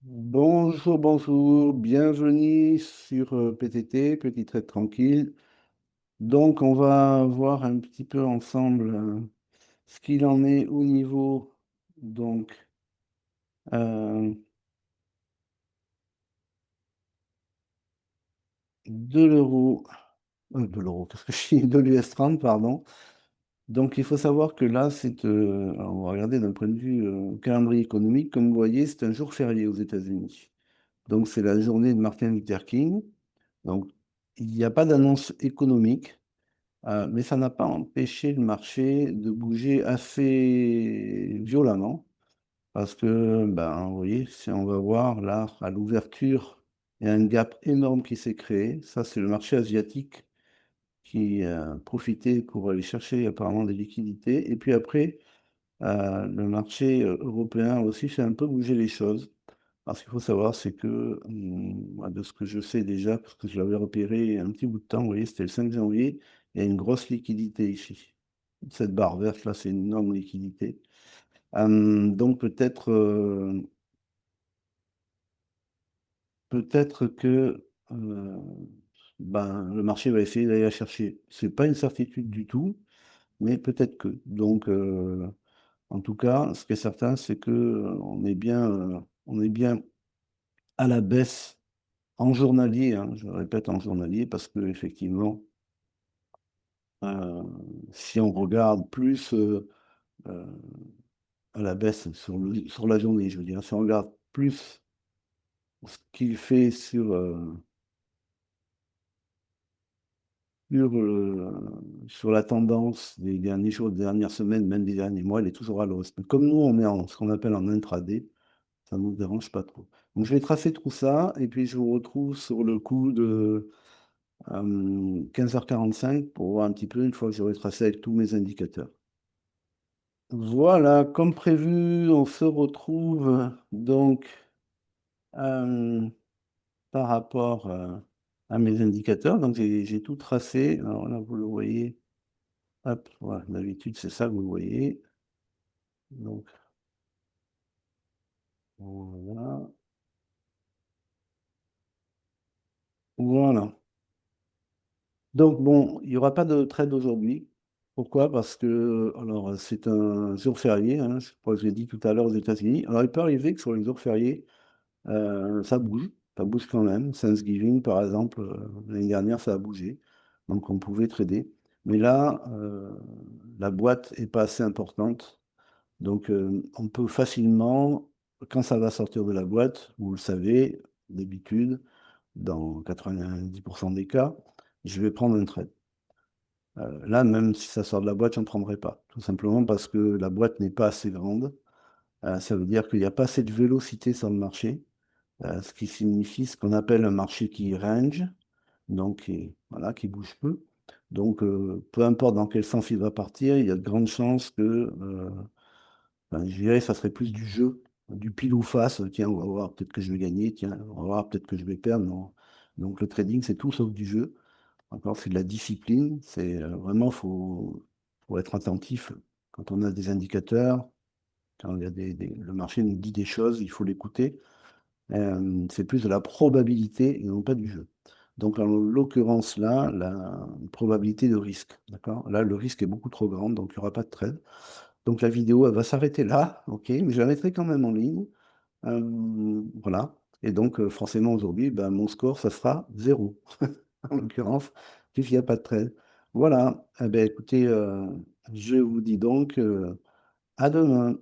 Bonjour, bonjour, bienvenue sur PTT, Petit Trait Tranquille. Donc, on va voir un petit peu ensemble ce qu'il en est au niveau donc, euh, de l'euro, qu'est-ce que je dis, de l'US 30, pardon. Donc, il faut savoir que là, alors, on va regarder d'un point de vue calendrier économique. Comme vous voyez, c'est un jour férié aux États-Unis. Donc, c'est la journée de Martin Luther King. Donc, il n'y a pas d'annonce économique. Mais ça n'a pas empêché le marché de bouger assez violemment parce que, ben, vous voyez, si on va voir là, à l'ouverture, il y a un gap énorme qui s'est créé. Ça, c'est le marché asiatique qui a profité pour aller chercher apparemment des liquidités. Et puis après, le marché européen aussi fait un peu bouger les choses. Parce qu'il faut savoir, c'est que, moi, de ce que je sais déjà, parce que je l'avais repéré il y a un petit bout de temps, vous voyez, c'était le 5 janvier, il y a une grosse liquidité ici. Cette barre verte, là, c'est une énorme liquidité. Donc peut-être que ben, le marché va essayer d'aller la chercher. C'est pas une certitude du tout, mais peut-être que. Donc, en tout cas, ce qui est certain, c'est que on est bien à la baisse en journalier, hein, je répète en journalier, parce que effectivement, euh, si on regarde plus euh, à la baisse sur la journée, je veux dire, si on regarde plus ce qu'il fait sur la tendance des derniers jours, des dernières semaines, même des derniers mois, il est toujours à l'hausse. Mais comme nous, on est en ce qu'on appelle en intraday, ça ne nous dérange pas trop. Donc je vais tracer tout ça, et puis je vous retrouve sur le coup de 15h45 pour voir un petit peu, une fois que j'aurai tracé avec tous mes indicateurs. Voilà, comme prévu, on se retrouve donc euh, par rapport à mes indicateurs. Donc j'ai tout tracé. Alors là, vous le voyez. Hop, voilà, d'habitude, c'est ça que vous voyez. Donc voilà. Voilà. Donc bon, il n'y aura pas de trade aujourd'hui. Pourquoi? Parce que alors c'est un jour férié, hein, je crois que je l'ai dit tout à l'heure aux États-Unis. Alors il peut arriver que sur les jours fériés, ça bouge quand même. Thanksgiving, par exemple, l'année dernière, ça a bougé. Donc on pouvait trader. Mais là, la boîte est pas assez importante. Donc on peut facilement, quand ça va sortir de la boîte, vous le savez, d'habitude, dans 90% des cas, je vais prendre un trade. Là, même si ça sort de la boîte, je ne prendrai pas. Tout simplement parce que la boîte n'est pas assez grande. Ça veut dire qu'il n'y a pas assez de vélocité sur le marché, ce qui signifie ce qu'on appelle un marché qui range, donc voilà, qui bouge peu. Donc, peu importe dans quel sens il va partir, il y a de grandes chances que, ben, je dirais, ça serait plus du jeu, du pile ou face. Tiens, on va voir, peut-être que je vais gagner, tiens, on va voir, peut-être que je vais perdre. Non. Donc, le trading, c'est tout sauf du jeu. Encore, c'est de la discipline. C'est vraiment, faut être attentif quand on a des indicateurs, quand il y a le marché nous dit des choses, il faut l'écouter. C'est plus de la probabilité et non pas du jeu. Donc, en l'occurrence, là, la probabilité de risque. D'accord? Là, le risque est beaucoup trop grand, donc il n'y aura pas de trade. Donc, la vidéo, elle va s'arrêter là, ok, mais je la mettrai quand même en ligne. Voilà. Et donc, forcément, aujourd'hui, ben, mon score, ça sera 0, en l'occurrence, puisqu'il n'y a pas de trade. Voilà. Eh ben, écoutez, je vous dis donc à demain.